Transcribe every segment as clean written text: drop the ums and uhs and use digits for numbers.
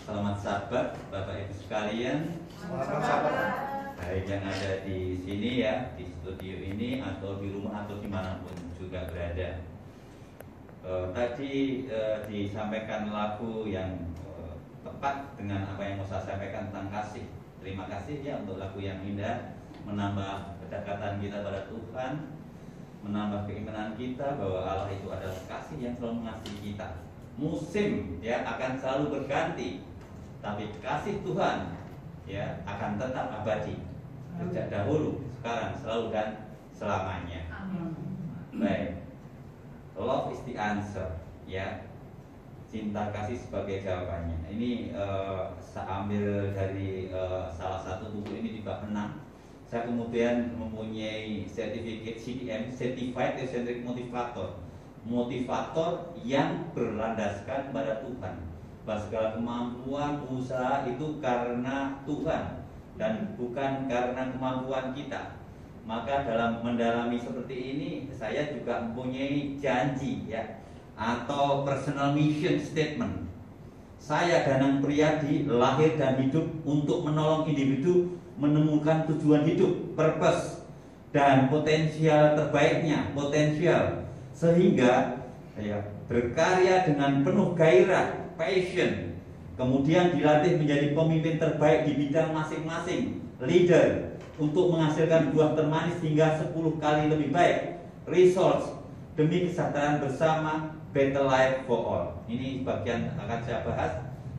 Selamat Sabat Bapak Ibu sekalian. Selamat Sabat. Baik yang ada di sini ya, di studio ini atau di rumah atau dimanapun juga berada. Tadi disampaikan lagu yang tepat dengan apa yang mau saya sampaikan tentang kasih. Terima kasih ya untuk lagu yang indah, menambah kedekatan kita pada Tuhan, menambah keimanan kita bahwa Allah itu adalah kasih yang selalu mengasihi kita. Musim ya akan selalu berganti, tapi kasih Tuhan ya akan tetap abadi sejak dahulu, sekarang, selalu dan selamanya. Baik, love is the answer ya, cinta kasih sebagai jawabannya. Ini saya ambil dari salah satu buku ini di bab 6. Saya kemudian mempunyai sertifikat CDM, Certified Eccentric Motivator, motivator yang berlandaskan pada Tuhan. Bahwa segala kemampuan usaha itu karena Tuhan dan bukan karena kemampuan kita. Maka dalam mendalami seperti ini, saya juga mempunyai janji ya, atau personal mission statement. Saya Danang Priyadi lahir dan hidup untuk menolong individu menemukan tujuan hidup, purpose, dan potensial terbaiknya, sehingga ya, berkarya dengan penuh gairah, passion, kemudian dilatih menjadi pemimpin terbaik di bidang masing-masing, leader, untuk menghasilkan buah termanis hingga 10 kali lebih baik, results, demi kesejahteraan bersama, better life for all. Ini bagian akan saya bahas,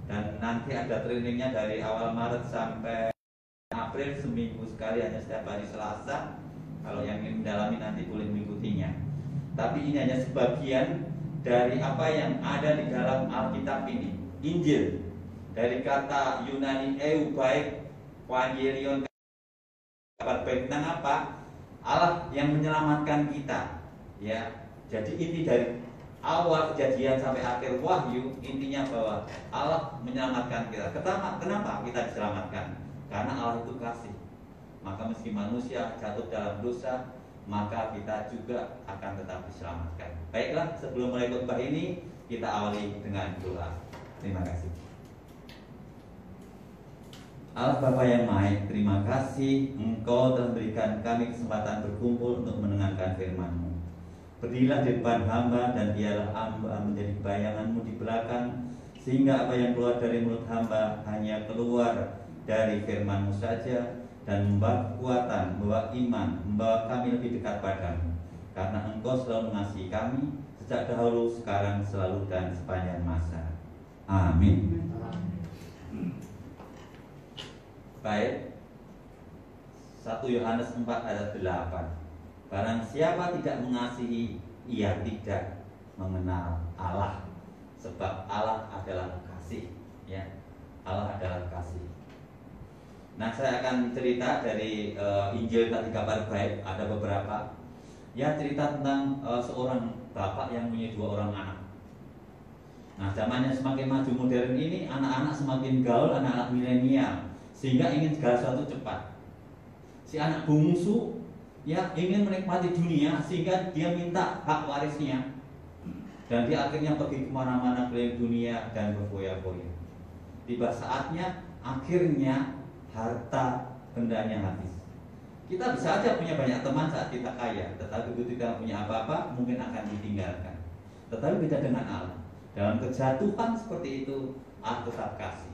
dan nanti ada trainingnya dari awal Maret sampai April, seminggu sekali, hanya setiap hari Selasa. Kalau yang ingin mendalami nanti boleh mengikutinya. Tapi ini hanya sebagian dari apa yang ada di dalam Alkitab ini. Injil, dari kata Yunani baik, Evangelion, kabar baik tentang apa? Allah yang menyelamatkan kita. Ya, jadi inti dari awal kejadian sampai akhir Wahyu, intinya bahwa Allah menyelamatkan kita. Kenapa kita diselamatkan? Karena Allah itu kasih. Maka meski manusia jatuh dalam dosa, maka kita juga akan tetap diselamatkan. Baiklah, sebelum mulai khotbah ini, kita awali dengan doa. Terima kasih. Allah Bapa yang Maha, terima kasih Engkau telah memberikan kami kesempatan berkumpul untuk mendengarkan firman-Mu. Berdirilah di depan hamba dan biarlah hamba menjadi bayangan-Mu di belakang, sehingga apa yang keluar dari mulut hamba hanya keluar dari firman-Mu saja, dan membawa kekuatan, membawa iman, membawa kami lebih dekat padamu. Karena Engkau selalu mengasihi kami sejak dahulu, sekarang, selalu, dan sepanjang masa. Amin. Baik, 1 Yohanes 4 ayat 8. Barang siapa tidak mengasihi, ia tidak mengenal Allah, sebab Allah adalah kasih. Ya, Allah adalah kasih. Nah, saya akan cerita dari Injil tadi kabar baik, ada beberapa. Ya, cerita tentang seorang bapak yang punya 2 orang anak. Nah, zamannya semakin maju modern ini, anak-anak semakin gaul, anak-anak milenial, sehingga ingin segala sesuatu cepat. Si anak bungsu ya ingin menikmati dunia, sehingga dia minta hak warisnya, dan dia akhirnya pergi kemana-mana keliling dunia dan berfoya-foya. Tiba saatnya akhirnya harta bendanya habis. Kita bisa saja punya banyak teman saat kita kaya, tetapi begitu kita punya apa-apa mungkin akan ditinggalkan. Tetapi beda dengan Allah. Dalam kejatuhan seperti itu, Allah tetap kasih.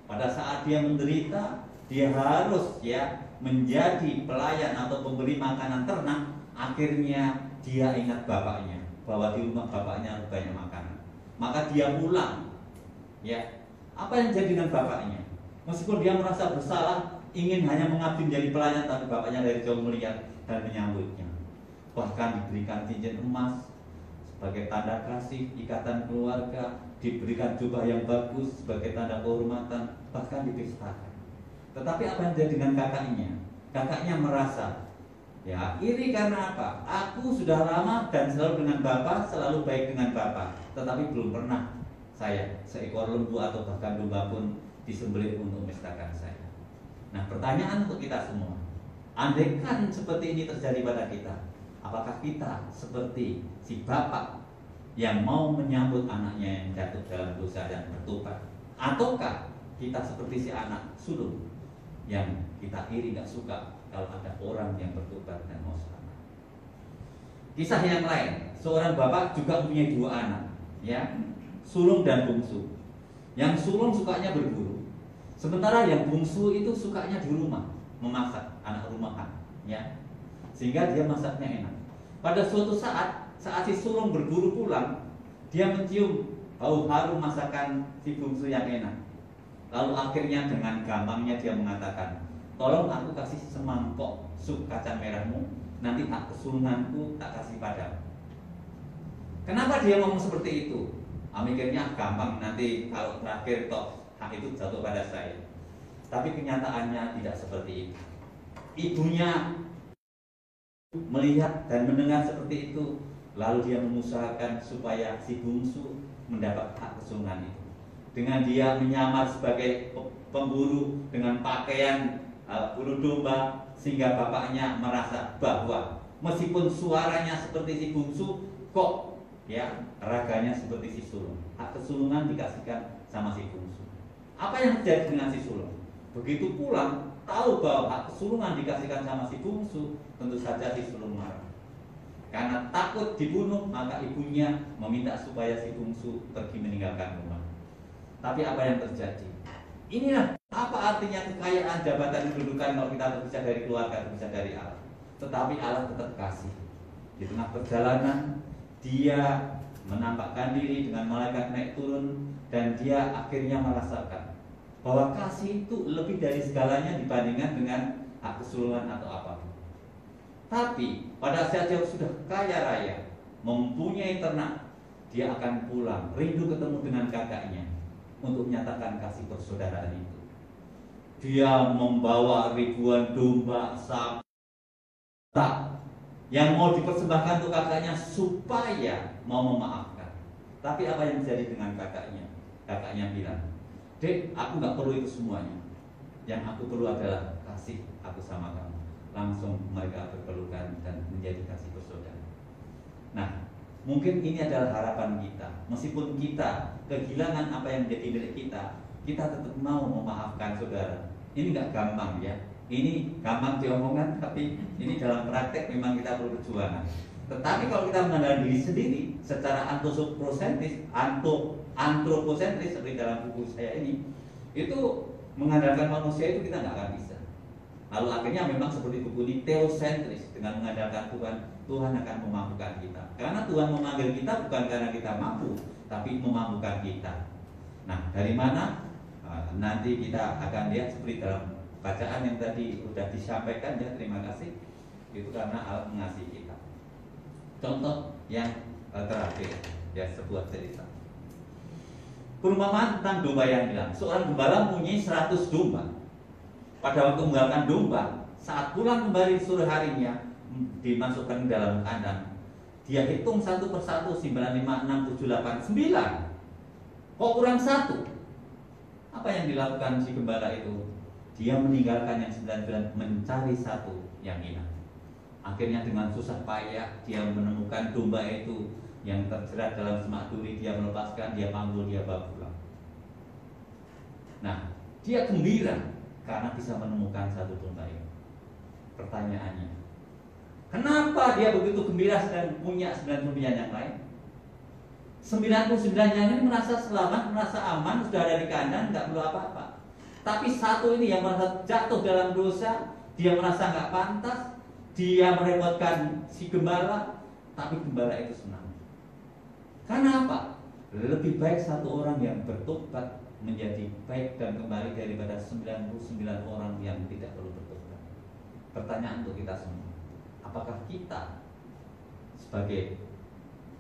Pada saat dia menderita, dia harus ya menjadi pelayan atau pemberi makanan ternak. Akhirnya dia ingat bapaknya, bahwa di rumah bapaknya banyak makanan. Maka dia pulang. Ya, apa yang jadi dengan bapaknya? Meskipun dia merasa bersalah, ingin hanya mengabdi menjadi pelayan, tapi bapaknya dari jauh melihat dan menyambutnya. Bahkan diberikan cincin emas sebagai tanda kasih, ikatan keluarga, diberikan jubah yang bagus sebagai tanda kehormatan, bahkan dipestakan. Tetapi apa yang terjadi dengan kakaknya? Kakaknya merasa, ya iri karena apa? Aku sudah lama dan selalu dengan bapak, selalu baik dengan bapak, tetapi belum pernah saya seekor lembu atau bahkan domba pun disembelih untuk mestakan saya. Nah, pertanyaan untuk kita semua, andaikan seperti ini terjadi pada kita, apakah kita seperti si bapak yang mau menyambut anaknya yang jatuh dalam dosa dan bertobat, Ataukah kita seperti si anak sulung yang kita iri, gak suka kalau ada orang yang bertobat dan mau selamat. Kisah yang lain, seorang bapak juga mempunyai 2 anak, ya, sulung dan bungsu. Yang sulung sukanya berburu, sementara yang bungsu itu sukanya di rumah memasak, anak rumahan, ya, sehingga dia masaknya enak. Pada suatu saat si sulung berburu pulang, dia mencium bau harum masakan si bungsu yang enak. Lalu akhirnya dengan gampangnya dia mengatakan, tolong aku kasih semangkok sup kacang merahmu, nanti kesulunganku tak kasih padamu. Kenapa dia ngomong seperti itu? Mikirnya gampang, nanti kalau terakhir toh hak itu jatuh pada saya. Tapi kenyataannya tidak seperti itu. Ibunya melihat dan mendengar seperti itu, lalu dia mengusahakan supaya si bungsu mendapat hak kesulungan itu. Dengan dia menyamar sebagai pemburu dengan pakaian bulu domba, sehingga bapaknya merasa bahwa meskipun suaranya seperti si bungsu, kok ya raganya seperti si sulung. Hak kesulungan dikasihkan sama si bungsu. Apa yang terjadi dengan si sulung? Begitu pulang, tahu bahwa hak kesulungan dikasihkan sama si bungsu, tentu saja si sulung marah. Karena takut dibunuh, maka ibunya meminta supaya si bungsu pergi meninggalkan rumah. Tapi apa yang terjadi? Inilah apa artinya kekayaan, jabatan, kedudukan kalau kita terpisah dari keluarga, terpisah dari Allah. Tetapi Allah tetap kasih. Di tengah perjalanan, dia menampakkan diri dengan malaikat naik turun, dan dia akhirnya merasakan bahwa kasih itu lebih dari segalanya dibandingkan dengan hak kesulungan atau apapun. Tapi pada saat dia sudah kaya raya, mempunyai ternak, dia akan pulang rindu ketemu dengan kakaknya untuk menyatakan kasih persaudaraan itu. Dia membawa ribuan domba, sapi yang mau dipersembahkan untuk kakaknya supaya mau memaafkan. Tapi apa yang terjadi dengan kakaknya? Kakaknya bilang, "Dek, aku gak perlu itu semuanya. Yang aku perlu adalah kasih aku sama kamu." Langsung mereka berpelukan dan menjadi kasih bersaudara. Nah, mungkin ini adalah harapan kita. Meskipun kita kehilangan apa yang menjadi milik kita, kita tetap mau memaafkan saudara. Ini gak gampang ya. Ini gampang diomongkan, tapi ini dalam praktek memang kita perlu perjuangan. Tetapi kalau kita mengandalkan diri sendiri secara antroposentris seperti dalam buku saya ini, itu mengandalkan manusia itu kita nggak akan bisa. Lalu akhirnya memang seperti buku ini teosentris, dengan mengandalkan Tuhan, Tuhan akan memampukan kita. Karena Tuhan memanggil kita bukan karena kita mampu, tapi memampukan kita. Nah, dari mana? Nanti kita akan lihat seperti dalam bacaan yang tadi sudah disampaikan ya, terima kasih. Itu karena Allah mengasihi kita. Contoh yang terakhir ya, sebuah cerita. Perumpamaan tentang domba yang hilang. Seorang gembala mempunyai 100 domba. Pada waktu meninggalkan domba, saat pulang kembali sore harinya, dimasukkan ke dalam kandang. Dia hitung satu persatu, 9, 5, 6, 7, 8, 9. Kok kurang 1? Apa yang dilakukan si gembala itu? Dia meninggalkan yang 9 mencari 1 yang hilang. Akhirnya dengan susah payah dia menemukan domba itu yang terjerat dalam semak duri. Dia melepaskan, dia panggul, dia bawa pulang. Nah, dia gembira karena bisa menemukan 1 domba itu. Pertanyaannya, kenapa dia begitu gembira dan punya 99 yang lain? 99 yang ini merasa selamat, merasa aman, sudah ada di kandang, tidak perlu apa-apa. Tapi 1 ini yang merasa jatuh dalam dosa, dia merasa nggak pantas, dia merepotkan si gembala, tapi gembala itu senang. Karena apa? Lebih baik 1 orang yang bertobat menjadi baik dan kembali daripada 99 orang yang tidak perlu bertobat. Pertanyaan untuk kita semua, apakah kita sebagai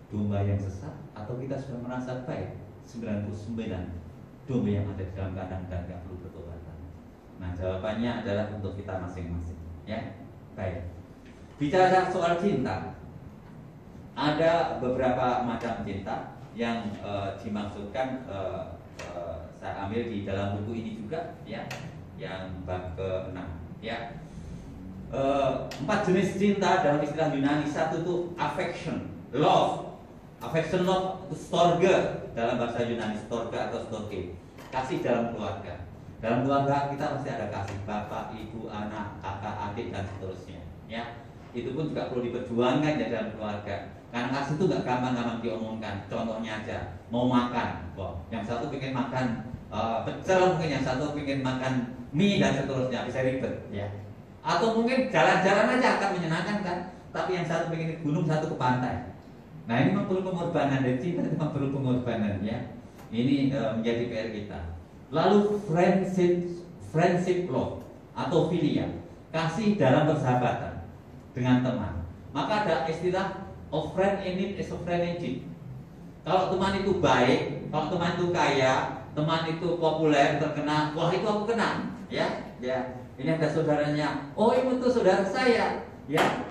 domba yang sesat, atau kita sudah merasa baik 99 domba yang ada di dalam kandang dan tidak perlu bertobat? Nah, jawabannya adalah untuk kita masing-masing ya. Baik. Bicara soal cinta, ada beberapa macam cinta yang dimaksudkan, saya ambil di dalam buku ini juga ya, yang bab ke-6 ya. 4 jenis cinta dalam istilah Yunani. 1 itu affection, love. Affection, love itu storge dalam bahasa Yunani, storge atau storge. Kasih dalam keluarga. Dalam keluarga kita pasti ada kasih, bapak, ibu, anak, kakak, adik, dan seterusnya. Ya, itu pun juga perlu diperjuangkan ya dalam keluarga. Karena kasih itu gak gampang-gampang diomongkan. Contohnya aja, mau makan, yang satu pengen makan pecel, mungkin yang satu pengen makan mie dan seterusnya, bisa ribet ya. Atau mungkin jalan-jalan aja akan menyenangkan kan, tapi yang satu pengen ke gunung, satu ke pantai. Nah ini memang perlu pengorbanan, dan cinta memang perlu pengorbanan ya. Ini menjadi PR kita. Lalu friendship love atau filia, kasih dalam persahabatan dengan teman. Maka ada istilah a friend in need is a friend indeed. Kalau teman itu baik, kalau teman itu kaya, teman itu populer, terkenal, wah itu aku kenal, ya. Ini ada saudaranya, oh itu saudara saya, ya.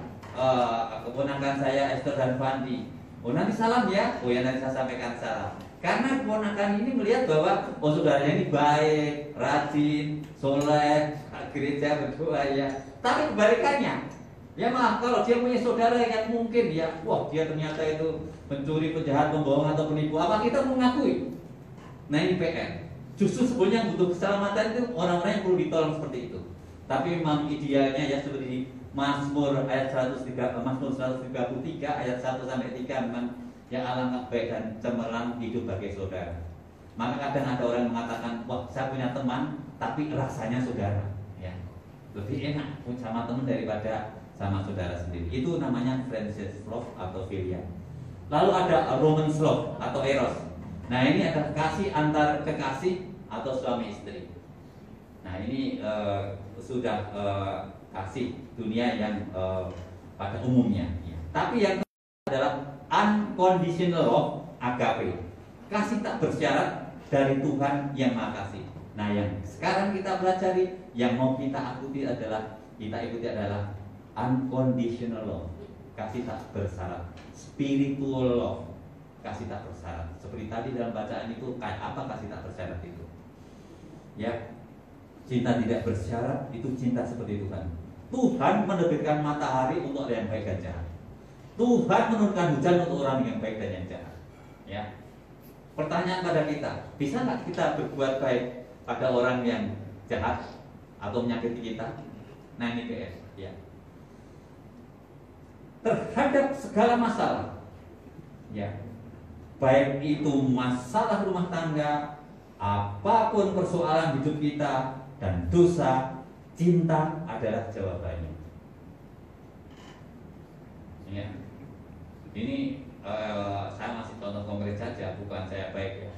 Keponakan saya Esther dan Fandi. Oh nanti salam ya, oh ya nanti saya sampaikan salam. Karena keponakan ini melihat bahwa oh saudaranya ini baik, rajin, soleh, gereja berdoa ya. Tapi kebalikannya, ya maaf kalau dia punya saudara yang mungkin ya, wah dia ternyata itu pencuri, penjahat, pembohong atau penipu, apa kita mengakui? Nah ini PR. Justru sebenarnya butuh keselamatan itu orang-orang yang perlu ditolong seperti itu. Tapi memang idealnya ya seperti di Mazmur ayat 133 ayat 1 sampai 3 memang yang alangkah baik dan cemerlang hidup bagi saudara. Maka kadang ada orang yang mengatakan, wah saya punya teman tapi rasanya saudara, ya lebih enak sama teman daripada sama saudara sendiri. Itu namanya friendship love atau filia. Lalu ada romance love atau eros. Nah ini adalah kasih antar kekasih atau suami istri. Nah ini sudah kasih dunia yang pada umumnya. Ya. Tapi yang adalah unconditional love, agape, kasih tak bersyarat dari Tuhan yang Maha Kasih. Nah yang sekarang kita pelajari, yang mau kita ikuti adalah unconditional love, kasih tak bersyarat, spiritual love, kasih tak bersyarat. Seperti tadi dalam bacaan itu, kayak apa kasih tak bersyarat itu? Ya, cinta tidak bersyarat itu cinta seperti Tuhan. Tuhan menerbitkan matahari untuk yang baik dan jahat. Tuhan menurunkan hujan untuk orang yang baik dan yang jahat. Ya. Pertanyaan pada kita, bisa nggak kita berbuat baik pada orang yang jahat atau menyakiti kita? Nah ini PS. Ya. Terhadap segala masalah, ya, baik itu masalah rumah tangga, apapun persoalan hidup kita dan dosa, cinta adalah jawabannya. Ya. Ini saya masih contoh konkret saja, bukan saya baik ya.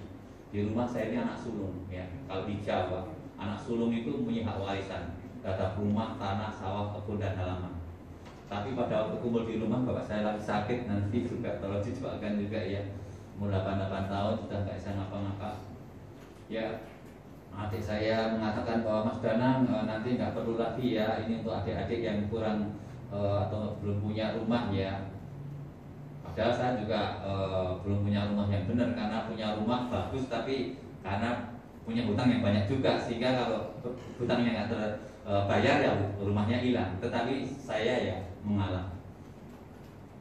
Di rumah saya ini anak sulung ya. Kalau di Jawa, anak sulung itu punya hak warisan, data rumah, tanah, sawah, kebun dan halaman. Tapi pada waktu kumpul di rumah, bapak saya lagi sakit, nanti juga tolong didoakan juga ya. Umur 88 tahun sudah nggak bisa ngapa-ngapa. Ya, adik saya mengatakan bahwa Mas Danang nanti nggak perlu lagi ya, ini untuk adik-adik yang kurang atau belum punya rumah ya. Padahal saya juga belum punya rumah yang benar, karena punya rumah bagus tapi karena punya hutang yang banyak juga, sehingga kalau hutangnya nggak terbayar ya rumahnya hilang. Tetapi saya ya mengalah.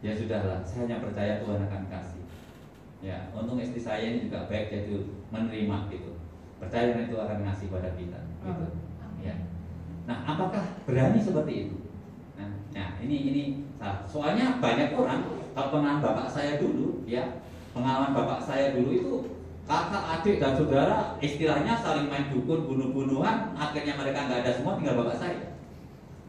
Ya sudahlah, saya hanya percaya Tuhan akan kasih. Ya, untung istri saya ini juga baik, jadi menerima gitu. Percaya dengan itu akan ngasih pada kita gitu. Ya. Nah, apakah berani seperti itu? Nah, ini soalnya banyak orang, kalau pengalaman bapak saya dulu ya, pengalaman bapak saya dulu itu kakak, adik dan saudara istilahnya saling main dukun, bunuh-bunuhan, akhirnya mereka nggak ada semua, tinggal bapak saya.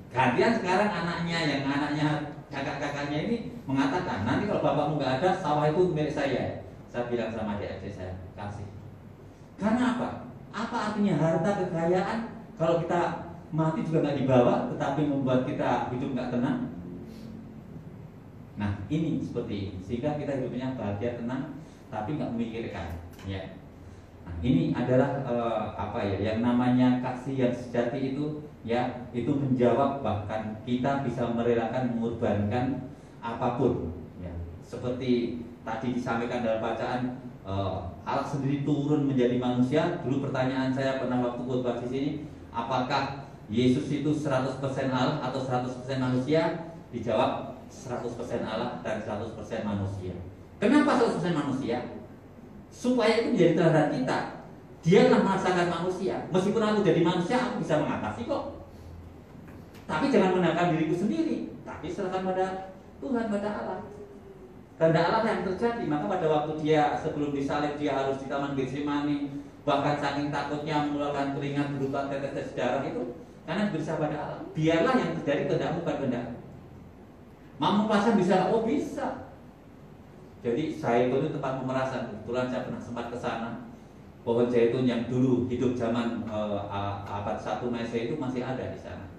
Gantian sekarang anaknya kakak-kakaknya ini mengatakan, nanti kalau bapakmu nggak ada, sawah itu milik saya. Saya bilang sama adik-adik saya, kasih. Karena apa? Apa artinya harta kekayaan kalau kita mati juga nggak dibawa, tetapi membuat kita hidup nggak tenang? Nah ini seperti ini, sehingga kita hidupnya bahagia, tenang, tapi nggak memikirkan. Ya. Nah, ini adalah yang namanya kasih yang sejati itu, ya, itu menjawab, bahkan kita bisa merelakan, mengorbankan apapun. Ya. Seperti tadi disampaikan dalam bacaan, Allah sendiri turun menjadi manusia. Dulu pertanyaan saya pernah waktu khotbah di sini, apakah Yesus itu 100% Allah atau 100% manusia? Dijawab 100% Allah dan 100% manusia. Kenapa 100% manusia? Supaya itu menjadi teladan kita. Dia telah merasakan manusia. Meskipun aku jadi manusia, aku bisa mengatasi kok. Tapi jangan menangkan diriku sendiri, tapi serahkan pada Tuhan, pada Allah. Kehendak Allah yang terjadi. Maka pada waktu dia sebelum disalib, dia harus di Taman Getsemani, bahkan saking takutnya mengeluarkan keringat berupa tetes darah itu, karena berusaha pada Allah. Biarlah yang terjadi kehendakmu, bukan kehendak. Mau perasan bisa? Oh bisa. Jadi zaitun itu tempat pemerasan. Kebetulan saya pernah sempat ke sana. Pohon zaitun yang dulu hidup zaman abad 1 Masehi itu masih ada di sana,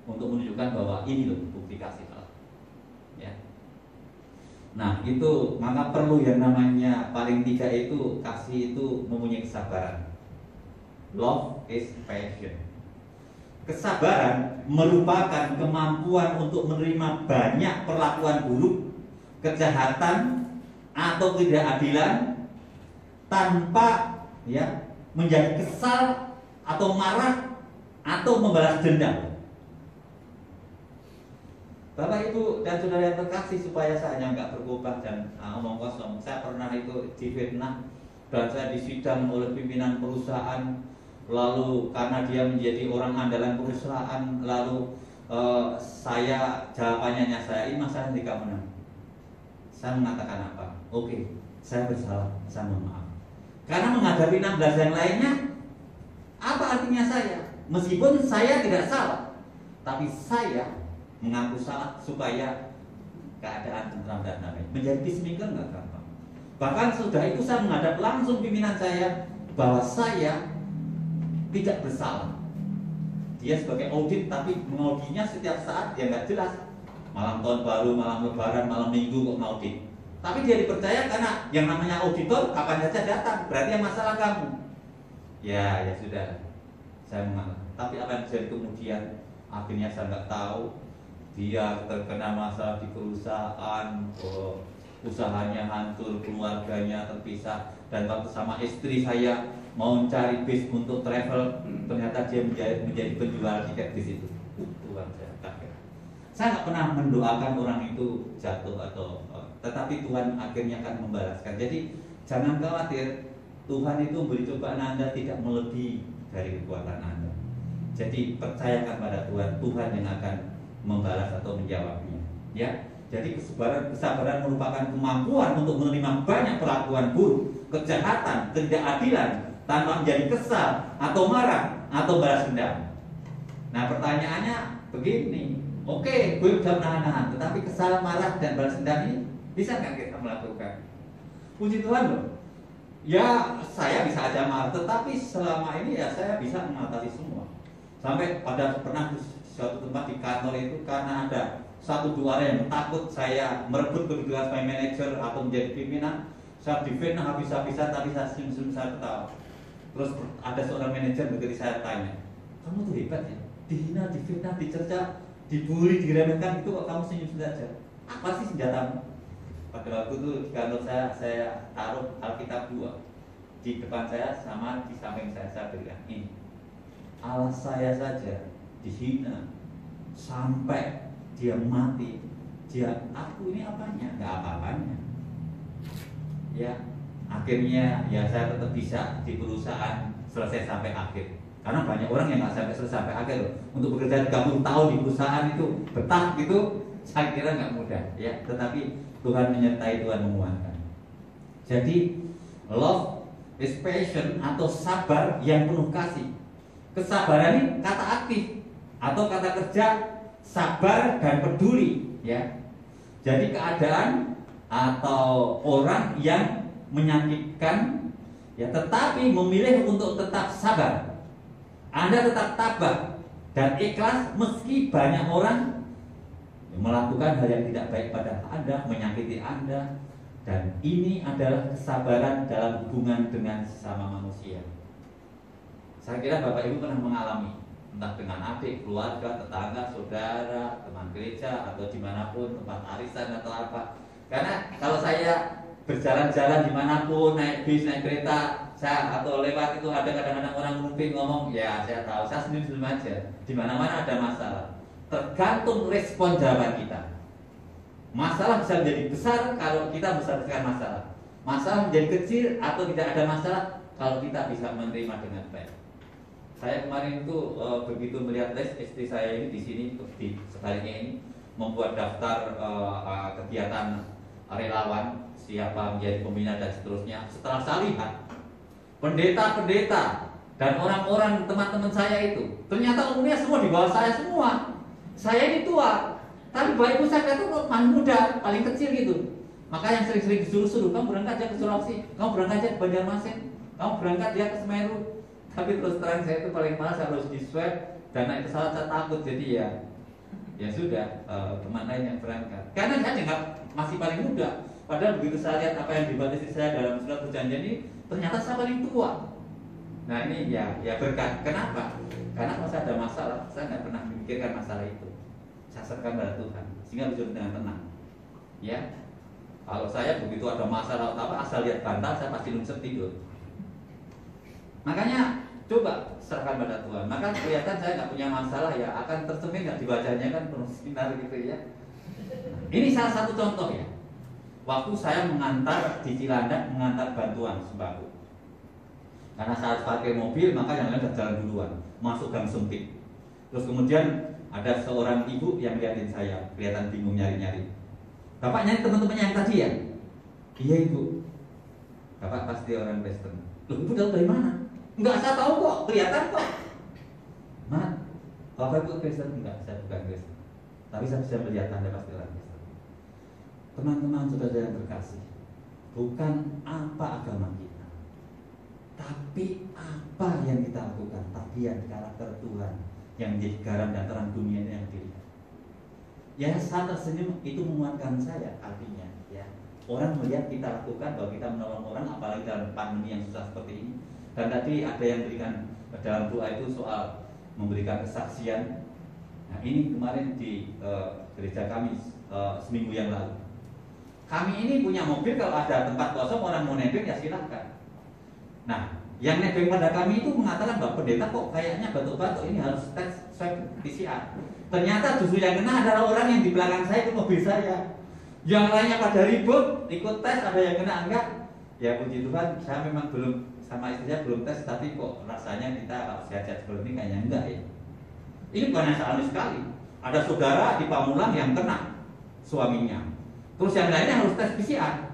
untuk menunjukkan bahwa ini loh bukti kasih Allah. Ya. Nah itu maka perlu yang namanya paling tiga itu, kasih itu mempunyai kesabaran. Love is patient. Kesabaran merupakan kemampuan untuk menerima banyak perlakuan buruk, kejahatan atau ketidakadilan tanpa ya menjadi kesal atau marah atau membalas dendam. Bapak Ibu dan saudara yang terkasih, supaya saya nggak bergobah dan omong kosong. Saya pernah itu difitnah dan saya disidang oleh pimpinan perusahaan. Lalu karena dia menjadi orang andalan perusahaan, lalu saya jawabannya saya, ini masalah tidak menang. Saya mengatakan apa? Oke, saya bersalah, saya mohon maaf. Karena menghadapi 16 yang lainnya, apa artinya saya? Meskipun saya tidak salah, tapi saya mengaku salah supaya keadaan tentram dan damai. Menjadi peacemaker nggak gampang. Bahkan sudah itu saya menghadap langsung pimpinan saya bahwa saya tidak bersalah. Dia sebagai audit, tapi mengauditnya setiap saat dia nggak jelas. Malam tahun baru, malam lebaran, malam minggu kok ngaudit. Tapi dia dipercaya karena yang namanya auditor kapan saja datang. Berarti yang masalah kamu. Ya sudah. Saya mengalah. Tapi apa yang terjadi kemudian? Akhirnya saya nggak tahu. Dia terkena masalah di perusahaan, usahanya hancur, keluarganya terpisah. Dan waktu sama istri saya mau cari bis untuk travel, ternyata dia menjadi penjual tiket di situ. Tuhan, saya kaget. Saya nggak pernah mendoakan orang itu jatuh atau, tetapi Tuhan akhirnya akan membalaskan. Jadi jangan khawatir, Tuhan itu memberi cobaan Anda tidak melebihi dari kekuatan Anda. Jadi percayakan pada Tuhan, Tuhan yang akan membalas atau menjawabnya. Ya, jadi kesabaran merupakan kemampuan untuk menerima banyak perlakuan buruk, kejahatan, ketidakadilan tanpa menjadi kesal atau marah atau balas dendam. Nah pertanyaannya begini, oke, gue udah menahan-nahan, tetapi kesal, marah dan balas dendam ini bisa nggak kita melakukan? Puji Tuhan loh. Ya saya bisa aja marah, tetapi selama ini ya saya bisa mengatasi semua. Sampai pada pernah di suatu tempat di kantor itu, karena ada 1-2 orang yang takut saya merebut kedudukan sebagai manajer atau menjadi pimpinan, saya difitnah habis-habisan, tapi saya senyum-senyum, saya ketawa. Terus ada seorang manajer begitu saya tanya, kamu tuh hebat ya, dihina, difitnah, dicerca, dibully, diremehkan, itu kok kamu senyum saja? Apa sih senjatamu? Pada waktu itu di kantor saya taruh Alkitab 2 di depan saya sama di samping saya bilang, ini Allah saya saja dihina sampai dia mati, aku ini apanya? Nggak apa-apanya. Ya, akhirnya ya saya tetap bisa di perusahaan selesai sampai akhir. Karena banyak orang yang nggak sampai akhir loh. Untuk bekerja 30 tahun di perusahaan itu betah gitu, saya kira nggak mudah. Ya, tetapi Tuhan menyertai, Tuhan menguatkan. Jadi love is patient atau sabar yang penuh kasih. Kesabaran ini kata aktif atau kata kerja sabar dan peduli. Ya, jadi keadaan atau orang yang menyakitkan, ya tetapi memilih untuk tetap sabar. Anda tetap tabah dan ikhlas meski banyak orang melakukan hal yang tidak baik pada Anda, menyakiti Anda. Dan ini adalah kesabaran dalam hubungan dengan sesama manusia. Saya kira Bapak Ibu pernah mengalami, entah dengan adik, keluarga, tetangga, saudara, teman gereja, atau dimanapun, tempat arisan atau apa. Karena kalau saya berjalan-jalan dimanapun, naik bis, naik kereta, saya atau lewat itu ada kadang-kadang orang nguping ngomong, ya saya tahu, saya sendiri aja. Di mana-mana ada masalah. Tergantung respon jawaban kita. Masalah bisa menjadi besar kalau kita membesarkan masalah. Masalah menjadi kecil atau tidak ada masalah kalau kita bisa menerima dengan baik. Saya kemarin itu begitu melihat istri saya ini di sini di sebaliknya ini membuat daftar kegiatan relawan, siapa menjadi pembina dan seterusnya. Setelah saya lihat pendeta-pendeta dan orang-orang teman-teman saya itu ternyata umurnya semua di bawah saya semua. Saya ini tua, tapi Bapak Ibu saya itu paling muda, paling kecil gitu. Maka yang sering-sering disuruh-suruh, kamu berangkat aja ke Sulawesi, kamu berangkat aja ke Banjarmasin, kamu berangkat dia ke Semeru. Tapi terus terang saya itu paling malas, harus di swab dan naik pesawat saya takut. Jadi ya sudah, teman lain yang berangkat. Karena saya juga masih paling muda. Padahal begitu saya lihat apa yang dibatasi saya dalam surat perjanjian ini, ternyata saya paling tua. Nah ini ya berkat. Kenapa? Karena kalau saya ada masalah, saya nggak pernah memikirkan masalah itu. Saya serahkan pada Tuhan, sehingga bisa dengan tenang. Ya, kalau saya begitu ada masalah atau apa, asal lihat bantal saya pasti lungsut tidur. Makanya coba serahkan pada Tuhan. Maka kelihatan saya nggak punya masalah ya, akan tercermin nggak dibacanya kan penuh sinar gitu ya. Ini salah satu contoh ya. Waktu saya mengantar di Cilandak, mengantar bantuan sembako. Karena saya harus pakai mobil, maka yang lain sudah jalan duluan, masuk gang sempit. Terus kemudian ada seorang ibu yang liatin saya, kelihatan bingung nyari-nyari. Bapak nyari teman-temannya yang tadi ya? Iya ibu. Bapak pasti orang Kristen. Loh ibu tahu dari mana? Enggak, saya tahu kok, kelihatan kok. Mak, Bapak ibu Kristen? Enggak, saya bukan Kristen. Tapi saya bisa melihat Anda pasti orang Kristen. Teman-teman saudara yang terkasih, bukan apa agama kita, tapi apa yang kita lakukan, tabiat karakter Tuhan yang menjadi garam dan terang dunia yang dilihat. Ya saat tersenyum itu menguatkan saya, artinya ya orang melihat kita lakukan bahwa kita menolong orang, apalagi dalam pandemi yang susah seperti ini. Dan tadi ada yang berikan dalam doa itu soal memberikan kesaksian. Nah ini kemarin di gereja kami seminggu yang lalu. Kami ini punya mobil, kalau ada tempat kosong orang mau nebeng ya silahkan. Nah, yang nebeng pada kami itu mengatakan bahwa pendeta kok kayaknya batuk-batuk, ini harus tes swab PCR. Ternyata justru yang kena adalah orang yang di belakang saya, itu mobil saya. Yang lainnya pada ribut, ikut tes, ada yang kena enggak. Ya puji Tuhan, saya memang belum, sama istri saya belum tes, tapi kok rasanya kita kalau sehat-sehat seperti ini kayaknya enggak ya. Ini bukan yang alami sekali. Ada saudara di Pamulang yang kena suaminya. Terus yang lainnya harus tes PCR.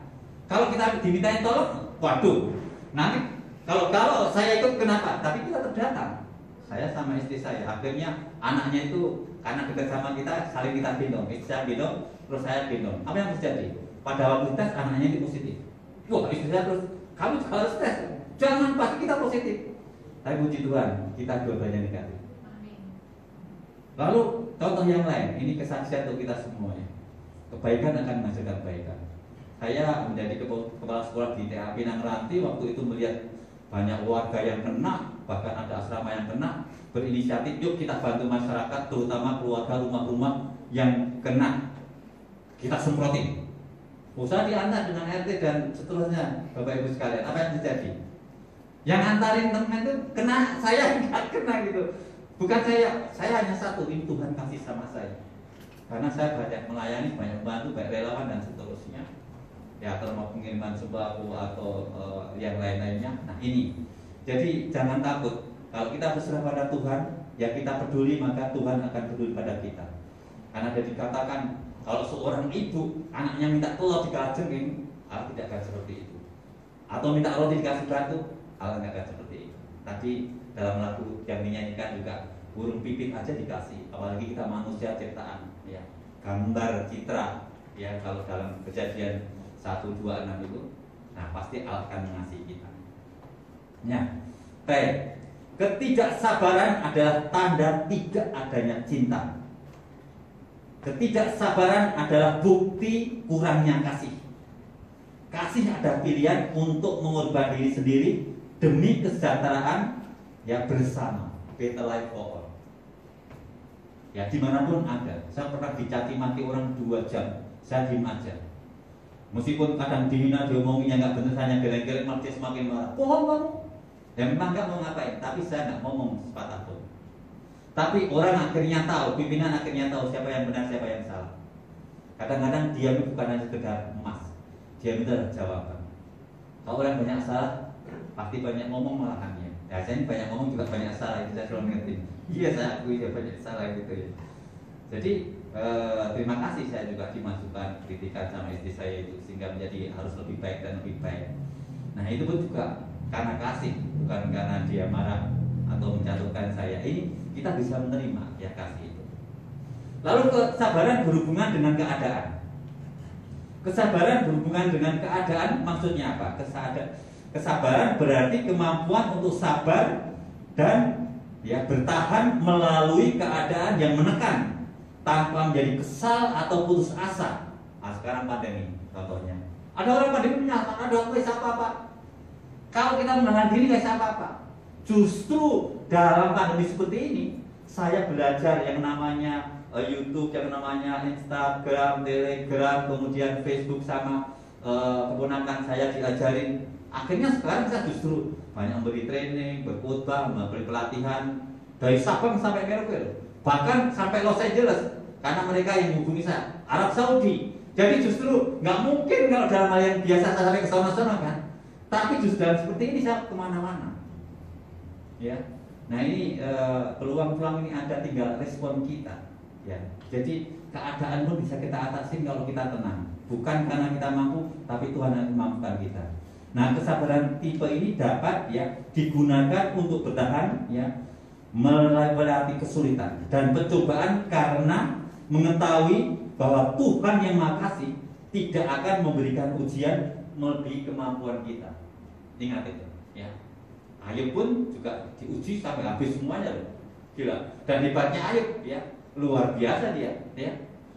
Kalau kita dimintain tolong, waduh. Nanti kalau saya ikut kenapa? Tapi kita terdata. Saya sama istri saya, akhirnya anaknya itu karena dekat sama kita, saling kita gendong. Istri saya gendong, terus saya gendong. Apa yang terjadi? Pada waktu tes anaknya itu positif. Wah, istri saya terus, kamu juga harus tes. Jangan pasti kita positif. Tapi puji Tuhan, kita dua-duanya negatif. Lalu contoh yang lain, ini kesaksian untuk kita semuanya. Kebaikan akan menghasilkan kebaikan. Saya menjadi kepala sekolah di TAP Nangranti, waktu itu melihat banyak warga yang kena, bahkan ada asrama yang kena, berinisiatif, yuk kita bantu masyarakat, terutama keluarga rumah-rumah yang kena. Kita semprotin. Usaha diantar dengan RT dan seterusnya, Bapak Ibu sekalian. Apa yang terjadi? Yang antarin teman itu kena, saya nggak kena gitu. Bukan saya hanya satu, ini Tuhan kasih sama saya. Karena saya banyak melayani, banyak membantu, baik relawan dan seterusnya. Ya, termasuk pengiriman sembako atau yang lain-lainnya. Nah ini, jadi jangan takut. Kalau kita berserah pada Tuhan, ya kita peduli, maka Tuhan akan peduli pada kita. Karena ada dikatakan, kalau seorang ibu anaknya minta telur dikacengin, Allah tidak akan seperti itu. Atau minta roti dikasih batu, Allah tidak akan seperti itu. Tadi dalam lagu yang dinyanyikan juga, burung pipit aja dikasih, apalagi kita manusia ciptaan, ya gambar citra, ya kalau dalam Kejadian 1:26 itu, nah pasti Allah akan mengasihi kita. Ya, baik. Ketidaksabaran adalah tanda tidak adanya cinta. Ketidaksabaran adalah bukti kurangnya kasih. Kasih ada pilihan untuk mengorbankan diri sendiri demi kesejahteraan ya bersama. Better life for all. Ya dimanapun ada. Saya pernah dicaci maki orang 2 jam, saya diem aja. Meskipun kadang dihina, diomongin yang nggak benar, saya geleng-geleng, malah dia semakin marah. Bohong kamu. Ya memang nggak mau ngapain, tapi saya nggak ngomong sepatah pun. Tapi orang akhirnya tahu, pimpinan akhirnya tahu siapa yang benar, siapa yang salah. Kadang-kadang diam bukan hanya sekedar emas, diam itu adalah jawaban. Kalau orang banyak salah, pasti banyak ngomong malahannya. Ya saya ini banyak ngomong juga banyak salah, itu saya selalu ngerti. Iya saya akui ya banyak salah gitu ya. Jadi terima kasih saya juga dimasukkan kritikan sama istri saya itu sehingga menjadi harus lebih baik dan lebih baik. Nah itu pun juga karena kasih, bukan karena dia marah atau menjatuhkan saya. Ini kita bisa menerima ya kasih itu. Lalu kesabaran berhubungan dengan keadaan. Kesabaran berhubungan dengan keadaan maksudnya apa? Kesabaran berarti kemampuan untuk sabar dan ya bertahan melalui keadaan yang menekan tanpa menjadi kesal atau putus asa. Nah, sekarang pandemi contohnya. Ada orang pandemi menyatakan ada apa apa. Kalau kita menahan diri kayak apa. Justru dalam pandemi seperti ini saya belajar yang namanya YouTube, yang namanya Instagram, Telegram, kemudian Facebook sama keponakan saya diajarin. Akhirnya sekarang saya justru banyak memberi training, berkhotbah, memberi pelatihan dari Sabang sampai Merauke, bahkan sampai Los Angeles karena mereka yang menghubungi saya, Arab Saudi. Jadi justru nggak mungkin kalau dalam hal yang biasa saya sampai ke sana-sana kan, tapi justru dalam seperti ini saya kemana-mana. Ya, nah ini peluang-peluang ini ada, tinggal respon kita. Ya, jadi keadaan pun bisa kita atasi kalau kita tenang. Bukan karena kita mampu, tapi Tuhan yang memampukan kita. Nah, kesabaran tipe ini dapat ya digunakan untuk bertahan ya melewati kesulitan dan pencobaan karena mengetahui bahwa Tuhan yang Maha Kasih tidak akan memberikan ujian melebihi kemampuan kita. Ingat itu, ya. Ayub pun juga diuji sampai habis semuanya loh. Gila. Dan hebatnya Ayub ya. Luar biasa dia, ya.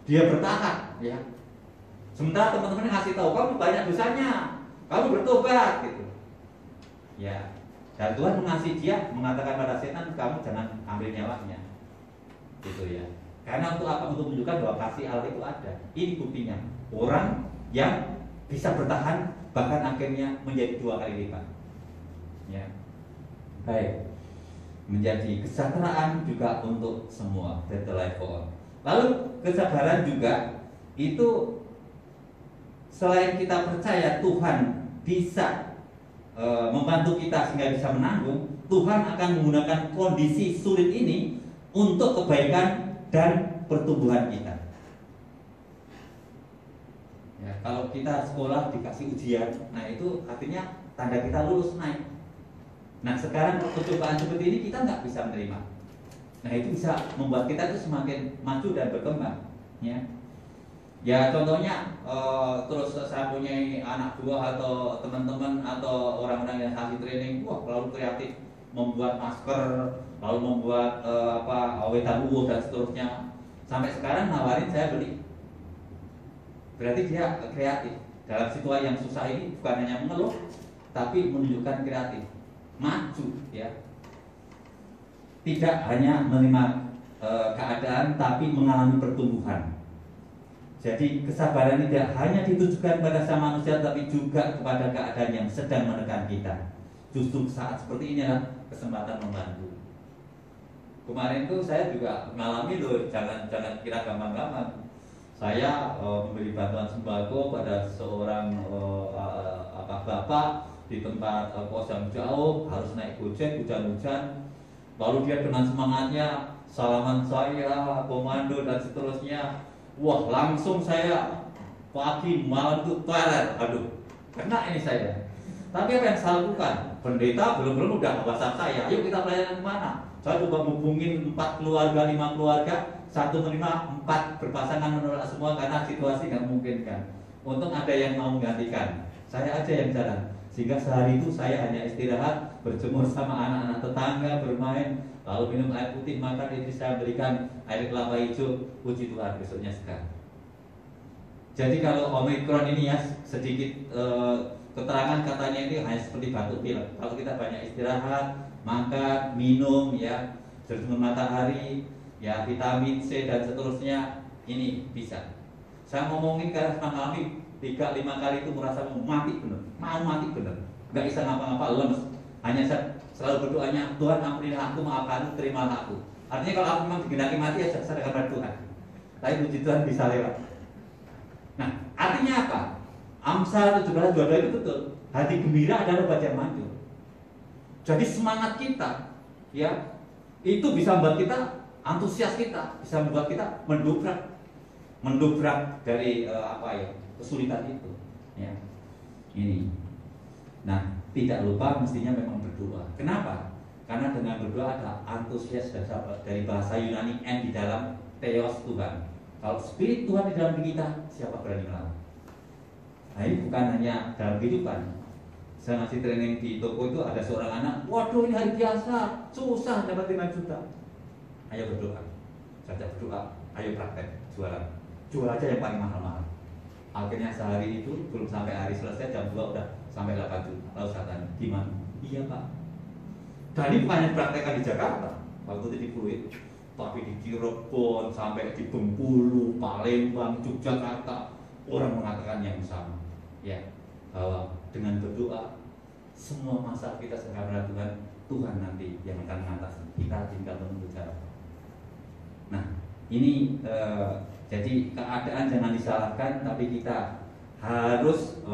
Dia bertahan, ya. Sementara teman-teman ngasih tahu kamu banyak dosanya, kamu bertobat, gitu. Ya. Dan Tuhan mengasihi dia, mengatakan pada setan, kamu jangan ambil nyawanya, gitu ya. Karena untuk apa? Untuk menunjukkan bahwa kasih Allah itu ada. Ini buktinya. Orang yang bisa bertahan bahkan akhirnya menjadi 2 kali lipat. Ya. Baik. Menjadi kesejahteraan juga untuk semua, better life for all. Lalu kesabaran juga itu selain kita percaya Tuhan bisa membantu kita sehingga bisa menanggung, Tuhan akan menggunakan kondisi sulit ini untuk kebaikan dan pertumbuhan kita. Ya, kalau kita sekolah dikasih ujian, nah itu artinya tanda kita lulus naik. Nah sekarang percobaan seperti ini kita nggak bisa menerima. Nah itu bisa membuat kita itu semakin maju dan berkembang. Ya contohnya terus saya punya anak buah atau teman-teman atau orang-orang yang hasil training, wah lalu kreatif membuat masker, lalu membuat WTU dan seterusnya. Sampai sekarang nawarin saya beli. Berarti dia kreatif dalam situasi yang susah ini, bukan hanya mengeluh, tapi menunjukkan kreatif. Maju ya, tidak hanya menerima keadaan tapi mengalami pertumbuhan. Jadi kesabaran tidak hanya ditujukan pada sama manusia tapi juga kepada keadaan yang sedang menekan kita. Justru saat seperti ini adalah kesempatan membantu. Kemarin tuh saya juga mengalami loh, jangan kira gampang-gampang. Saya memberi bantuan sembako pada seorang bapak di tempat kos yang jauh, harus naik gojek hujan-hujan. Lalu dia dengan semangatnya salaman saya, komando dan seterusnya. Wah langsung saya pagi malam itu teler, aduh kena ini saya. Tapi apa yang saya lakukan? Pendeta belum udah WhatsApp saya, yuk kita pelayanan kemana? Saya coba hubungin 4 keluarga, 5 keluarga, 1 menerima, 4 berpasangan menolak semua karena situasi nggak memungkinkan. Untung ada yang mau menggantikan, saya aja yang jalan. Sehingga sehari itu saya hanya istirahat, berjemur sama anak-anak tetangga, bermain, lalu minum air putih, makan, itu saya berikan air kelapa hijau, puji Tuhan besoknya segar. Jadi kalau Omikron ini ya sedikit keterangan katanya itu hanya seperti batuk pilek. Kalau kita banyak istirahat, makan, minum ya, berjemur matahari, ya vitamin C dan seterusnya, ini bisa. Saya ngomongin karena mengalami 3-5 kali itu merasa mau mati bener, nggak bisa ngapa-ngapa, lemes. Hanya saya selalu berdoanya, Tuhan ampunilah aku, maafkan aku, terimalah aku. Artinya kalau aku memang digendaki mati ya saya dekat Tuhan. Tapi puji Tuhan bisa lewat. Nah, artinya apa? Amsal 17:22 itu betul. Hati gembira adalah obat yang manjur. Jadi semangat kita, ya, itu bisa membuat kita antusias, kita bisa membuat kita mendobrak dari kesulitan itu, ya. Ini. Nah, tidak lupa mestinya memang berdoa. Kenapa? Karena dengan berdoa ada antusias dari bahasa Yunani en di dalam theos Tuhan. Kalau spirit Tuhan di dalam diri kita, siapa berani melawan? Nah, ini bukan hanya dalam kehidupan. Saya ngasih training di toko itu, ada seorang anak, waduh ini hari biasa, susah dapat 5 juta. Ayo berdoa, saja berdoa, ayo praktek, jual aja yang paling mahal-mahal. Akhirnya sehari itu belum sampai hari selesai, jam 2 udah sampai 8 juta. Lalu saya tanya, gimana? Iya Pak. Dan ini bukannya dipraktekkan di Jakarta, waktu itu di Pluit, tapi di Cirebon, sampai di Bengkulu, Palembang, Yogyakarta, orang mengatakan yang sama, ya, bahwa dengan berdoa semua masalah kita serahkan Tuhan. Tuhan nanti yang akan mengatasi, kita tinggal menunggu jalan. Nah, ini jadi keadaan jangan disalahkan, tapi kita harus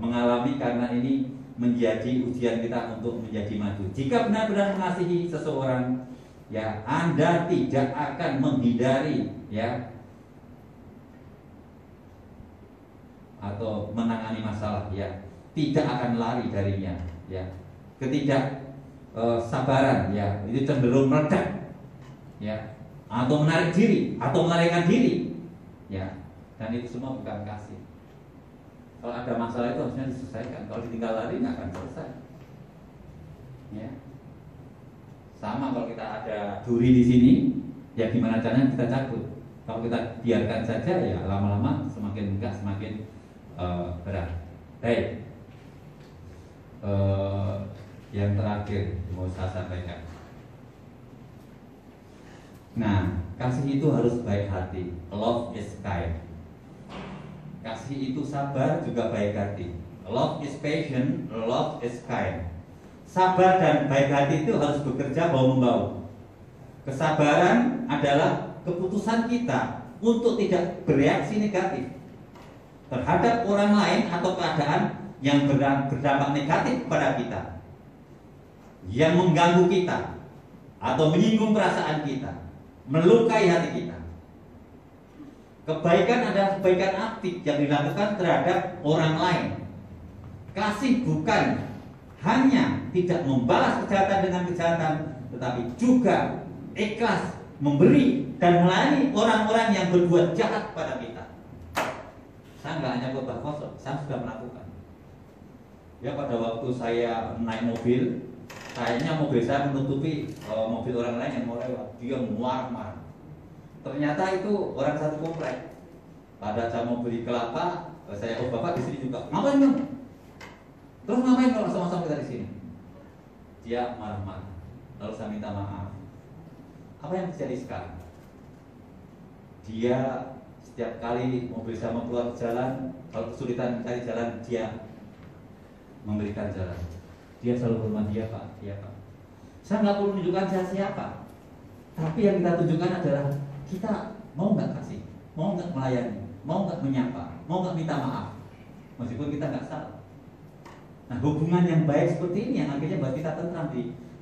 mengalami, karena ini menjadi ujian kita untuk menjadi maju. Jika benar-benar mengasihi seseorang, ya, Anda tidak akan menghindari, ya, atau menangani masalah, ya, tidak akan lari darinya, ya. Sabaran, ya, itu cenderung meledak, ya, atau menarik diri, atau melarikan diri, ya, dan itu semua bukan kasih. Kalau ada masalah itu harusnya diselesaikan. Kalau ditinggal lari nggak akan selesai, ya. Sama kalau kita ada duri di sini, ya gimana caranya kita cabut. Kalau kita biarkan saja, ya lama-lama semakin enggak, semakin berat. Baik. Yang terakhir mau saya sampaikan. Nah, kasih itu harus baik hati. Love is kind. Kasih itu sabar juga baik hati. Love is patient, love is kind. Sabar dan baik hati itu harus bekerja bahu-membahu. Kesabaran adalah keputusan kita untuk tidak bereaksi negatif terhadap orang lain atau keadaan yang berdampak negatif kepada kita, yang mengganggu kita atau menyinggung perasaan kita, melukai hati kita. Kebaikan adalah kebaikan aktif yang dilakukan terhadap orang lain. Kasih bukan hanya tidak membalas kejahatan dengan kejahatan, tetapi juga ikhlas memberi dan melayani orang-orang yang berbuat jahat pada kita. Saya nggak hanya khotbah kosong, saya sudah melakukan. Ya, pada waktu saya naik mobil, kayaknya mobil saya menutupi mobil orang lain yang mau lewat. Dia marah-marah. Ternyata itu orang satu komplek. Pada saya mau beli kelapa, saya, oh bapak di sini juga. Ngapain kamu? Terus ngapain kalau sama-sama kita di sini? Dia marah-marah. Lalu saya minta maaf. Apa yang terjadi sekarang? Dia setiap kali mobil saya mau keluar jalan, kalau kesulitan mencari jalan, dia memberikan jalan. Dia selalu bermanfaat. Dia Pak, dia Pak. Saya nggak perlu menunjukkan saya siapa, tapi yang kita tunjukkan adalah kita mau nggak kasih, mau nggak melayani, mau nggak menyapa, mau nggak minta maaf, meskipun kita nggak salah. Nah, hubungan yang baik seperti ini yang akhirnya buat kita tentram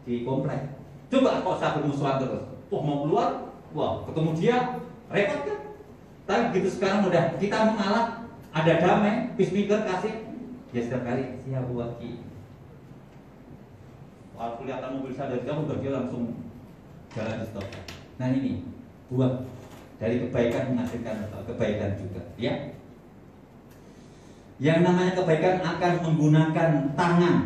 di komplek. Coba kalau saya bermusuhan terus, mau keluar, wah ketemu dia, repot kan? Tapi begitu sekarang udah kita mengalah, ada damai, peacemaker kasih, ya setiap kali siap buat ki. Kalau kelihatan mobil saya dari jauh, dia langsung jalan di stop. Nah ini buat dari kebaikan menghasilkan kebaikan juga, ya. Yang namanya kebaikan akan menggunakan tangan,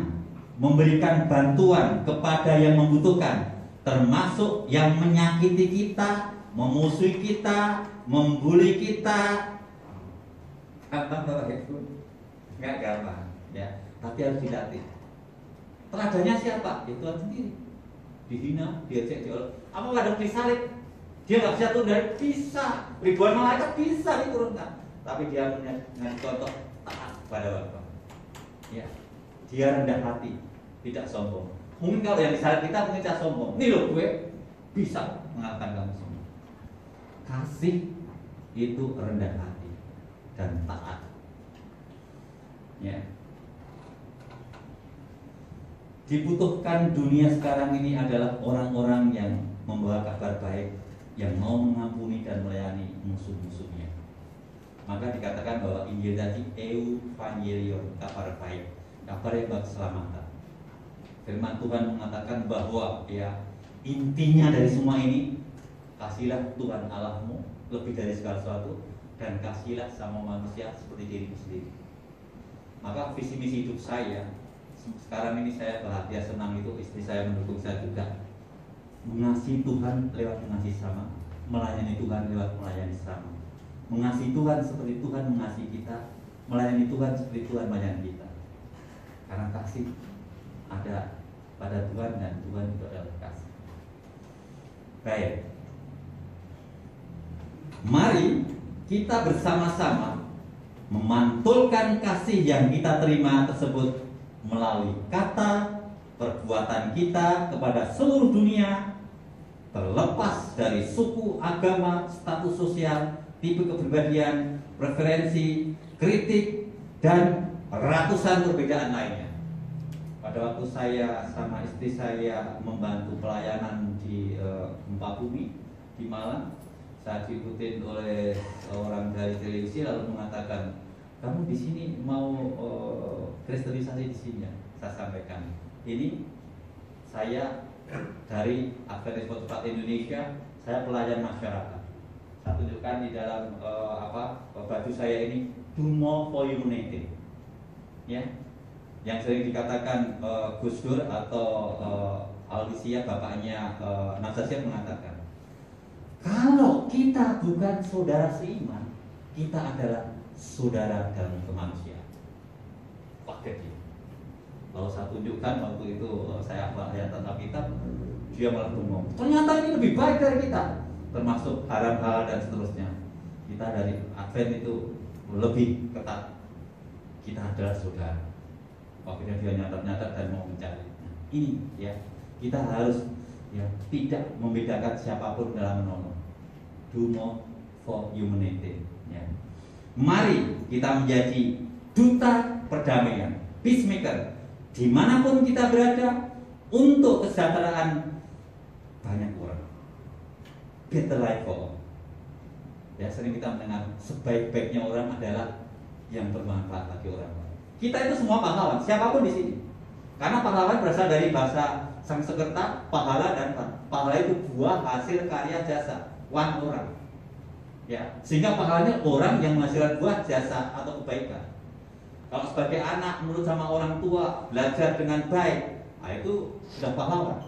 memberikan bantuan kepada yang membutuhkan, termasuk yang menyakiti kita, memusuhi kita, membuli kita. Nggak gampang, ya. Tapi harus dilatih. Teladannya siapa? Ya Tuhan sendiri. Dihina, diejek, diolok. Apa nggak ada disalib? Dia nggak bisa turun dari, bisa. Ribuan malaikat bisa diturunkan. Tapi dia punya contoh taat pada Bapa. Ya, dia rendah hati, tidak sombong. Mungkin kalau yang disalib kita mungkin kita sombong. Nih loh gue bisa mengalahkan kamu semua. Kasih itu rendah hati dan taat. Ya. dibutuhkan dunia sekarang ini adalah orang-orang yang membawa kabar baik, yang mau mengampuni dan melayani musuh-musuhnya. Maka dikatakan bahwa Injil tadi Evangelion, kabar baik, kabar yang berkeselamatan. Firman Tuhan mengatakan bahwa intinya dari semua ini, kasihlah Tuhan Allahmu lebih dari segala sesuatu, dan kasihlah sama manusia seperti dirimu sendiri. Maka visi misi hidup saya sekarang ini, saya bahagia senang itu istri saya mendukung saya juga, mengasihi Tuhan lewat mengasihi sama, melayani Tuhan lewat melayani sama, mengasihi Tuhan seperti Tuhan mengasihi kita, melayani Tuhan seperti Tuhan melayani kita. Karena kasih ada pada Tuhan dan Tuhan itu adalah kasih. Baik, mari kita bersama-sama memantulkan kasih yang kita terima tersebut melalui kata, perbuatan kita kepada seluruh dunia, terlepas dari suku, agama, status sosial, tipe kepribadian, preferensi, kritik, dan ratusan perbedaan lainnya. Pada waktu saya sama istri saya membantu pelayanan di Gempa Bumi di Malang, saya diikutin oleh orang dari televisi lalu mengatakan, kamu di sini mau kristenisasi di sini ya? Saya sampaikan, ini saya dari Adventist World Indonesia, saya pelayan masyarakat. Saya tunjukkan di dalam baju saya ini, do more for humanity, ya, yang sering dikatakan Gus Dur atau Alisia bapaknya Nasir mengatakan, kalau kita bukan saudara seiman, kita adalah saudara dalam kemanusiaan. Pakai dia. Lalu saya tunjukkan waktu itu saya ayat tentang kitab, dia malah ngomong, ternyata ini lebih baik dari kita, termasuk halal dan seterusnya. Kita dari Advent itu lebih ketat. Kita adalah saudara. Akhirnya dia nyata-nyata dan mau mencari. Nah, ini ya, kita harus tidak membedakan siapapun dalam menolong. Do more for humanity. Ya. Mari kita menjadi duta perdamaian, peacemaker, dimanapun kita berada, untuk kesejahteraan banyak orang. Better life for all. Ya, sering kita mendengar sebaik-baiknya orang adalah yang bermanfaat bagi orang lain. Kita itu semua pahlawan, siapapun di sini. Karena pahlawan berasal dari bahasa Sanskerta, pahala, dan pahala itu buah hasil karya jasa one orang. Ya, sehingga pahalanya orang yang menghasilkan buah jasa atau kebaikan. Kalau sebagai anak menurut sama orang tua belajar dengan baik, nah itu sudah pahlawan.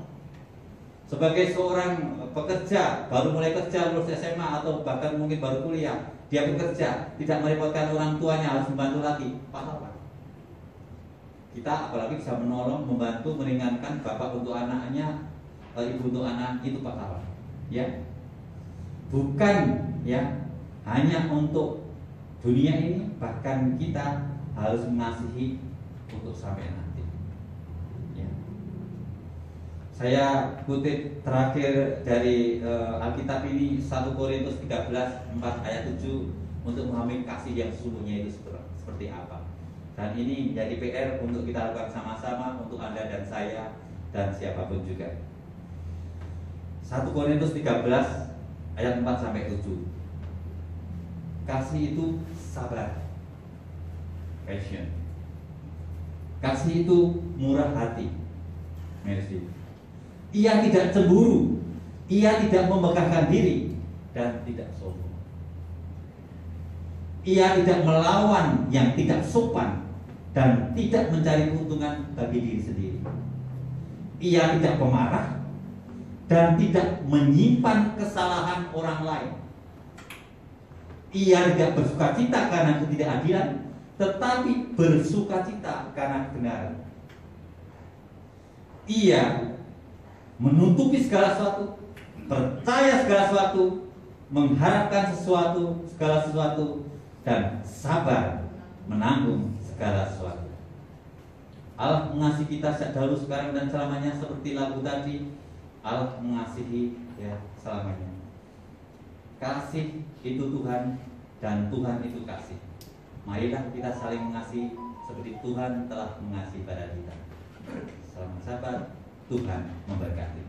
Sebagai seorang pekerja baru mulai kerja lulus SMA atau bahkan mungkin baru kuliah, dia bekerja tidak merepotkan orang tuanya, harus membantu lagi, pahlawan. Kita apalagi bisa menolong, membantu, meringankan bapak untuk anaknya, ibu untuk anak, itu pahlawan. Ya, bukan ya hanya untuk dunia ini, bahkan kita harus mengasihi untuk sampai nanti. Ya. Saya kutip terakhir dari Alkitab ini 1 Korintus 13 4 ayat 7 untuk memahami kasih yang sesungguhnya itu seperti apa. Dan ini menjadi PR untuk kita lakukan sama-sama untuk Anda dan saya dan siapapun juga. 1 Korintus 13 ayat 4 sampai 7. Kasih itu sabar, passion. Kasih itu murah hati, mercy. Ia tidak cemburu, ia tidak memegahkan diri, dan tidak sombong. Ia tidak melawan yang tidak sopan, dan tidak mencari keuntungan bagi diri sendiri. Ia tidak pemarah, dan tidak menyimpan kesalahan orang lain. Ia tidak bersukacita karena ketidakadilan, tetapi bersukacita karena kebenaran. Ia menutupi segala sesuatu, percaya segala sesuatu, mengharapkan segala sesuatu, dan sabar menanggung segala sesuatu. Allah mengasihi kita sejak dahulu, sekarang, dan selamanya, seperti lagu tadi. Allah mengasihi selamanya. Kasih itu Tuhan, dan Tuhan itu kasih. Marilah kita saling mengasihi seperti Tuhan telah mengasihi pada kita. bersama sahabat. Tuhan memberkati.